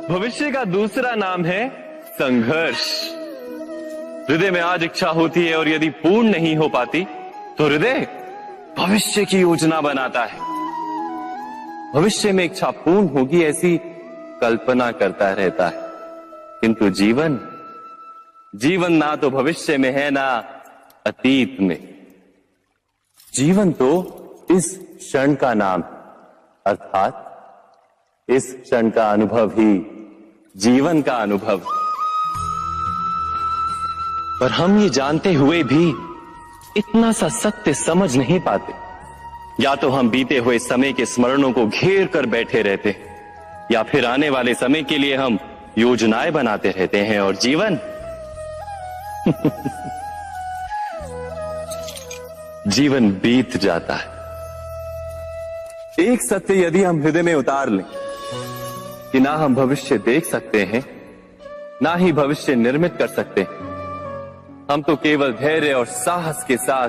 भविष्य का दूसरा नाम है संघर्ष। हृदय में आज इच्छा होती है और यदि पूर्ण नहीं हो पाती तो हृदय भविष्य की योजना बनाता है। भविष्य में इच्छा पूर्ण होगी ऐसी कल्पना करता रहता है, किंतु जीवन ना तो भविष्य में है ना अतीत में। जीवन तो इस क्षण का नाम, अर्थात इस क्षण का अनुभव ही जीवन का अनुभव। पर हम ये जानते हुए भी इतना सा सत्य समझ नहीं पाते। या तो हम बीते हुए समय के स्मरणों को घेर कर बैठे रहते हैं, या फिर आने वाले समय के लिए हम योजनाएं बनाते रहते हैं और जीवन जीवन बीत जाता है। एक सत्य यदि हम हृदय में उतार लें कि ना हम भविष्य देख सकते हैं, ना ही भविष्य निर्मित कर सकते हैं, हम तो केवल धैर्य और साहस के साथ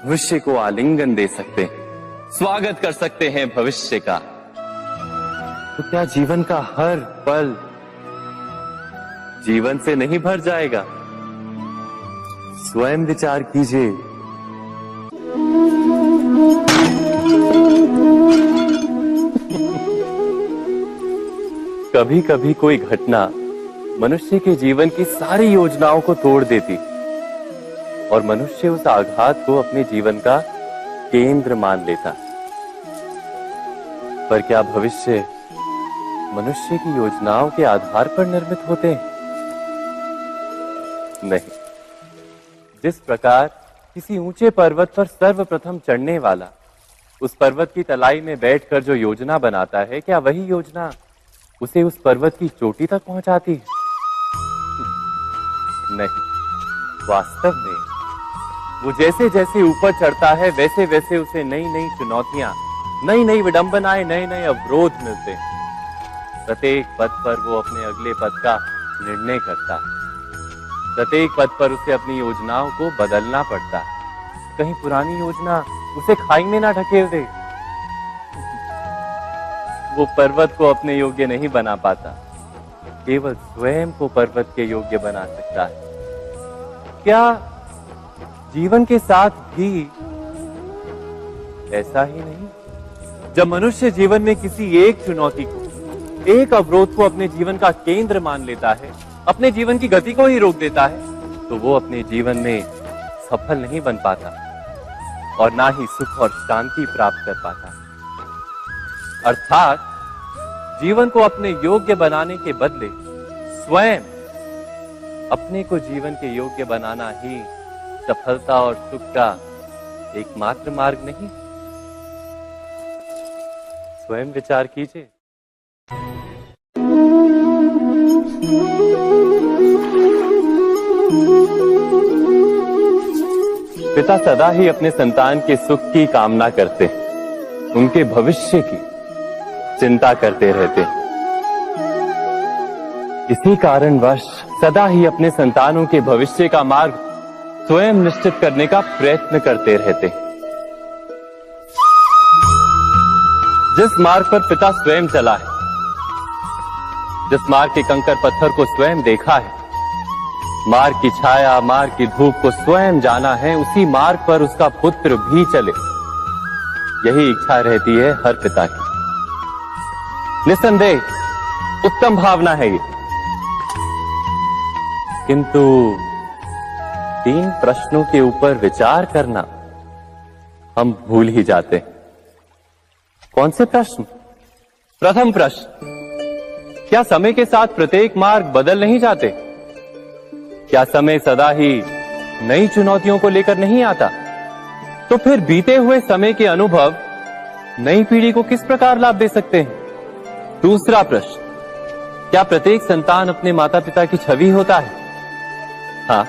भविष्य को आलिंगन दे सकते हैं, स्वागत कर सकते हैं भविष्य का। तो क्या जीवन का हर पल जीवन से नहीं भर जाएगा? स्वयं विचार कीजिए। कभी कभी कोई घटना मनुष्य के जीवन की सारी योजनाओं को तोड़ देती और मनुष्य उस आघात को अपने जीवन का केंद्र मान लेता। पर क्या भविष्य मनुष्य की योजनाओं के आधार पर निर्मित होते हैं? नहीं। जिस प्रकार किसी ऊंचे पर्वत पर सर्वप्रथम चढ़ने वाला उस पर्वत की तलाई में बैठकर जो योजना बनाता है, क्या वही योजना उसे उस पर्वत की चोटी तक पहुंचाती है? नहीं। वास्तव में वो जैसे जैसे ऊपर चढ़ता है वैसे वैसे उसे नई नई चुनौतियां, नई नई विडंबनाएं, नए नए अवरोध मिलते हैं। प्रत्येक पद पर वो अपने अगले पद का निर्णय करता है। प्रत्येक पद पर उसे अपनी योजनाओं को बदलना पड़ता है। कहीं पुरानी योजना उसे खाई में ना ढकेल दे। वो पर्वत को अपने योग्य नहीं बना पाता, केवल स्वयं को पर्वत के योग्य बना सकता है। क्या जीवन के साथ भी ऐसा ही नहीं? जब मनुष्य जीवन में किसी एक चुनौती को, एक अवरोध को अपने जीवन का केंद्र मान लेता है, अपने जीवन की गति को ही रोक देता है, तो वो अपने जीवन में सफल नहीं बन पाता और ना ही सुख और शांति प्राप्त कर पाता। अर्थात जीवन को अपने योग्य बनाने के बदले स्वयं अपने को जीवन के योग्य बनाना ही सफलता और सुख का एकमात्र मार्ग नहीं? स्वयं विचार कीजिए। पिता सदा ही अपने संतान के सुख की कामना करते हैं, उनके भविष्य की चिंता करते रहते हैं। इसी कारणवश सदा ही अपने संतानों के भविष्य का मार्ग स्वयं निश्चित करने का प्रयत्न करते रहते हैं। जिस मार्ग पर पिता स्वयं चला है, जिस मार्ग के कंकर पत्थर को स्वयं देखा है, मार्ग की छाया, मार्ग की धूप को स्वयं जाना है, उसी मार्ग पर उसका पुत्र भी चले, यही इच्छा रहती है हर पिता की। निस्संदेह उत्तम भावना है ये, किंतु 3 प्रश्नों के ऊपर विचार करना हम भूल ही जाते हैं। कौन से प्रश्न? प्रथम प्रश्न, क्या समय के साथ प्रत्येक मार्ग बदल नहीं जाते? क्या समय सदा ही नई चुनौतियों को लेकर नहीं आता? तो फिर बीते हुए समय के अनुभव नई पीढ़ी को किस प्रकार लाभ दे सकते हैं? दूसरा प्रश्न, क्या प्रत्येक संतान अपने माता पिता की छवि होता है? हाँ,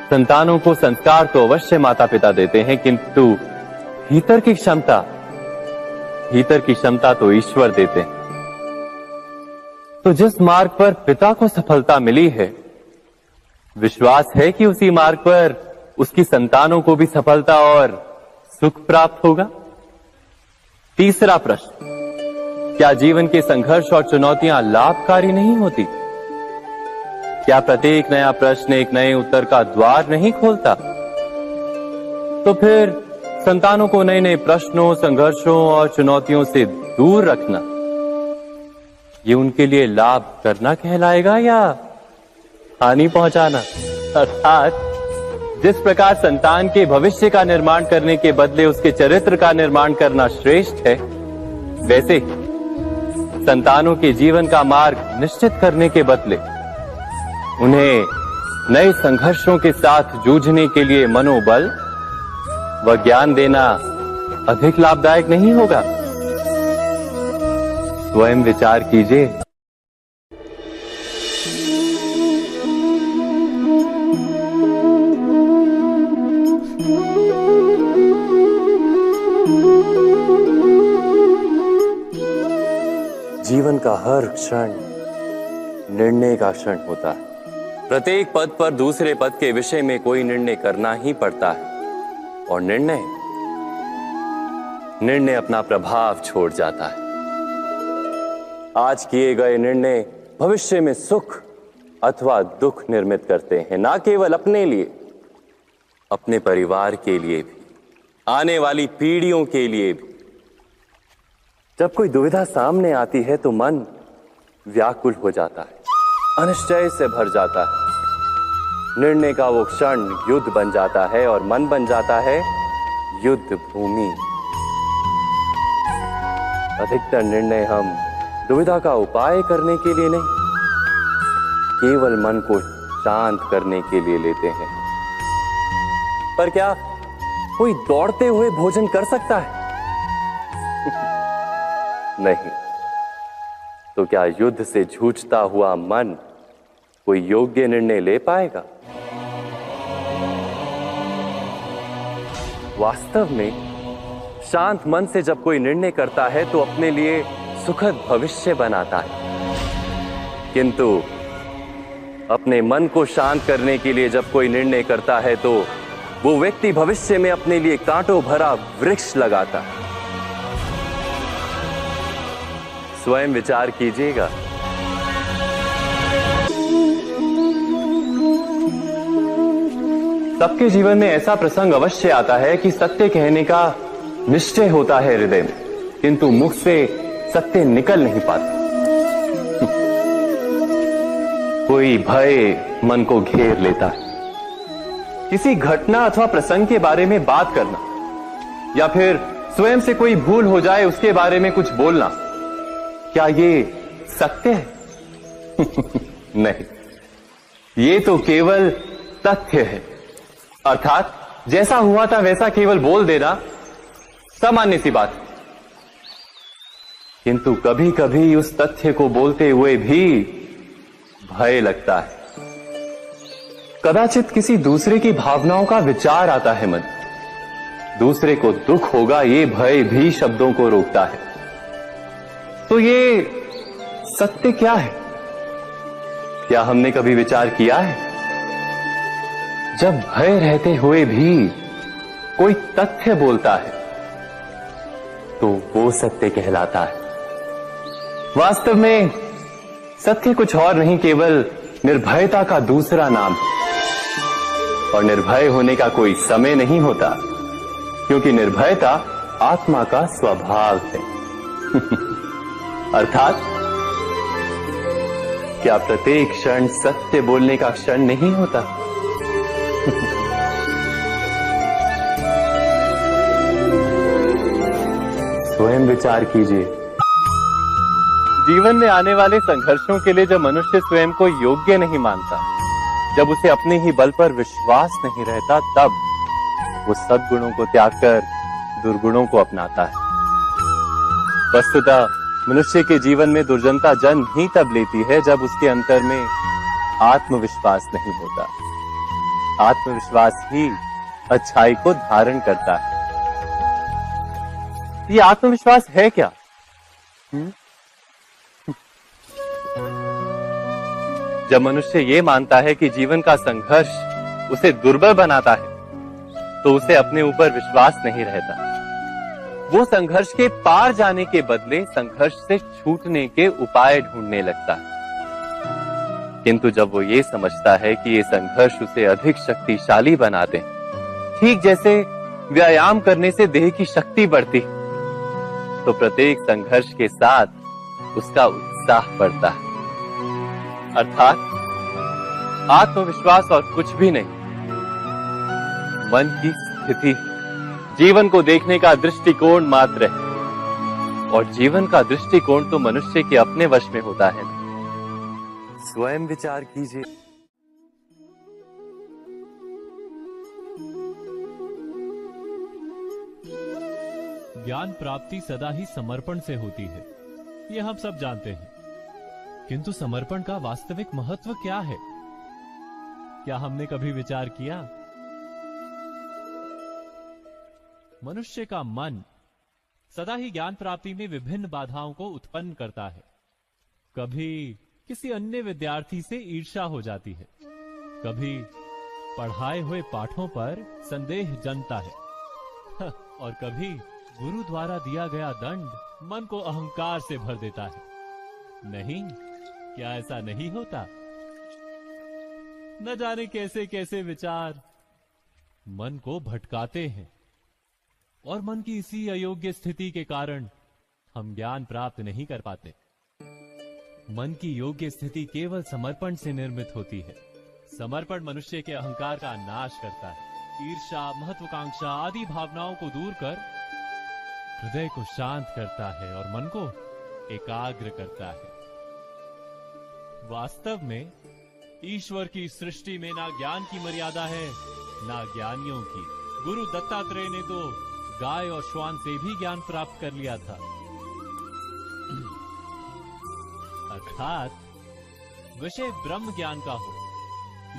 संतानों को संस्कार तो अवश्य माता पिता देते हैं, किंतु भीतर की क्षमता तो ईश्वर देते हैं। तो जिस मार्ग पर पिता को सफलता मिली है, विश्वास है कि उसी मार्ग पर उसकी संतानों को भी सफलता और सुख प्राप्त होगा। तीसरा प्रश्न, क्या जीवन के संघर्ष और चुनौतियां लाभकारी नहीं होती? क्या प्रत्येक नया प्रश्न एक नए उत्तर का द्वार नहीं खोलता? तो फिर संतानों को नए नए प्रश्नों, संघर्षों और चुनौतियों से दूर रखना, ये उनके लिए लाभ करना कहलाएगा या हानि पहुंचाना? अर्थात जिस प्रकार संतान के भविष्य का निर्माण करने के बदले उसके चरित्र का निर्माण करना श्रेष्ठ है, वैसे ही संतानों के जीवन का मार्ग निश्चित करने के बदले उन्हें नए संघर्षों के साथ जूझने के लिए मनोबल व ज्ञान देना अधिक लाभदायक नहीं होगा? स्वयं विचार कीजिए। जीवन का हर क्षण निर्णय का क्षण होता है। प्रत्येक पद पर दूसरे पद के विषय में कोई निर्णय करना ही पड़ता है और निर्णय अपना प्रभाव छोड़ जाता है। आज किए गए निर्णय भविष्य में सुख अथवा दुख निर्मित करते हैं, ना केवल अपने लिए, अपने परिवार के लिए भी, आने वाली पीढ़ियों के लिए भी। जब कोई दुविधा सामने आती है तो मन व्याकुल हो जाता है, अनिश्चय से भर जाता है। निर्णय का वो क्षण युद्ध बन जाता है और मन बन जाता है युद्ध भूमि। अधिकतर निर्णय हम दुविधा का उपाय करने के लिए नहीं, केवल मन को शांत करने के लिए लेते हैं। पर क्या कोई दौड़ते हुए भोजन कर सकता है? नहीं। तो क्या युद्ध से जूझता हुआ मन कोई योग्य निर्णय ले पाएगा? वास्तव में शांत मन से जब कोई निर्णय करता है तो अपने लिए सुखद भविष्य बनाता है, किंतु अपने मन को शांत करने के लिए जब कोई निर्णय करता है तो वो व्यक्ति भविष्य में अपने लिए कांटों भरा वृक्ष लगाता है। स्वयं विचार कीजिएगा। सबके जीवन में ऐसा प्रसंग अवश्य आता है कि सत्य कहने का निश्चय होता है हृदय में, किंतु मुख से सत्य निकल नहीं पाता। कोई भय मन को घेर लेता है। किसी घटना अथवा प्रसंग के बारे में बात करना या फिर स्वयं से कोई भूल हो जाए उसके बारे में कुछ बोलना, क्या ये सत्य है? नहीं, ये तो केवल तथ्य है। अर्थात जैसा हुआ था वैसा केवल बोल देना सामान्य सी बात है। किंतु कभी कभी उस तथ्य को बोलते हुए भी भय लगता है। कदाचित किसी दूसरे की भावनाओं का विचार आता है मन, दूसरे को दुख होगा ये भय भी शब्दों को रोकता है। तो ये सत्य क्या है? क्या हमने कभी विचार किया है? जब भय रहते हुए भी कोई तथ्य बोलता है तो वो सत्य कहलाता है। वास्तव में सत्य कुछ और नहीं, केवल निर्भयता का दूसरा नाम है। और निर्भय होने का कोई समय नहीं होता, क्योंकि निर्भयता आत्मा का स्वभाव है। अर्थात क्या प्रत्येक क्षण सत्य बोलने का क्षण नहीं होता? स्वयं विचार कीजिए। जीवन में आने वाले संघर्षों के लिए जब मनुष्य स्वयं को योग्य नहीं मानता, जब उसे अपने ही बल पर विश्वास नहीं रहता, तब वो सद्गुणों को त्याग कर दुर्गुणों को अपनाता है। वस्तुतः मनुष्य के जीवन में दुर्जनता जन्म ही तब लेती है जब उसके अंतर में आत्मविश्वास नहीं होता। आत्मविश्वास ही अच्छाई को धारण करता है। ये आत्मविश्वास है क्या? जब मनुष्य ये मानता है कि जीवन का संघर्ष उसे दुर्बल बनाता है, तो उसे अपने ऊपर विश्वास नहीं रहता। वो संघर्ष के पार जाने के बदले संघर्ष से छूटने के उपाय ढूंढने लगता है। किंतु जब वो ये समझता है कि ये संघर्ष उसे अधिक शक्तिशाली बना दे, ठीक जैसे व्यायाम करने से देह की शक्ति बढ़ती, तो प्रत्येक संघर्ष के साथ उसका उत्साह बढ़ता है। अर्थात आत्मविश्वास और कुछ भी नहीं, मन की स्थिति जीवन को देखने का दृष्टिकोण मात्र है। और जीवन का दृष्टिकोण तो मनुष्य के अपने वश में होता है। स्वयं विचार कीजिए। ज्ञान प्राप्ति सदा ही समर्पण से होती है, ये हम सब जानते हैं। किंतु समर्पण का वास्तविक महत्व क्या है? क्या हमने कभी विचार किया? मनुष्य का मन सदा ही ज्ञान प्राप्ति में विभिन्न बाधाओं को उत्पन्न करता है। कभी किसी अन्य विद्यार्थी से ईर्ष्या हो जाती है, कभी पढ़ाए हुए पाठों पर संदेह जमता है और कभी गुरु द्वारा दिया गया दंड मन को अहंकार से भर देता है। नहीं, क्या ऐसा नहीं होता? न जाने कैसे कैसे विचार मन को भटकाते हैं और मन की इसी अयोग्य स्थिति के कारण हम ज्ञान प्राप्त नहीं कर पाते। मन की योग्य स्थिति केवल समर्पण से निर्मित होती है। समर्पण मनुष्य के अहंकार का नाश करता है। ईर्ष्या, महत्वाकांक्षा आदि भावनाओं को दूर कर हृदय को शांत करता है और मन को एकाग्र करता है। वास्तव में ईश्वर की सृष्टि में ना ज्ञान की मर्यादा है, ना ज्ञानियों की। गुरु दत्तात्रेय ने तो गाय और श्वान से भी ज्ञान प्राप्त कर लिया था। अर्थात विषय ब्रह्म ज्ञान का हो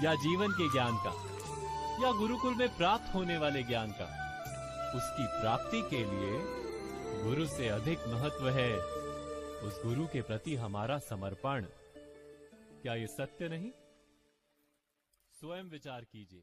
या जीवन के ज्ञान का या गुरुकुल में प्राप्त होने वाले ज्ञान का, उसकी प्राप्ति के लिए गुरु से अधिक महत्व है उस गुरु के प्रति हमारा समर्पण। क्या ये सत्य नहीं? स्वयं विचार कीजिए।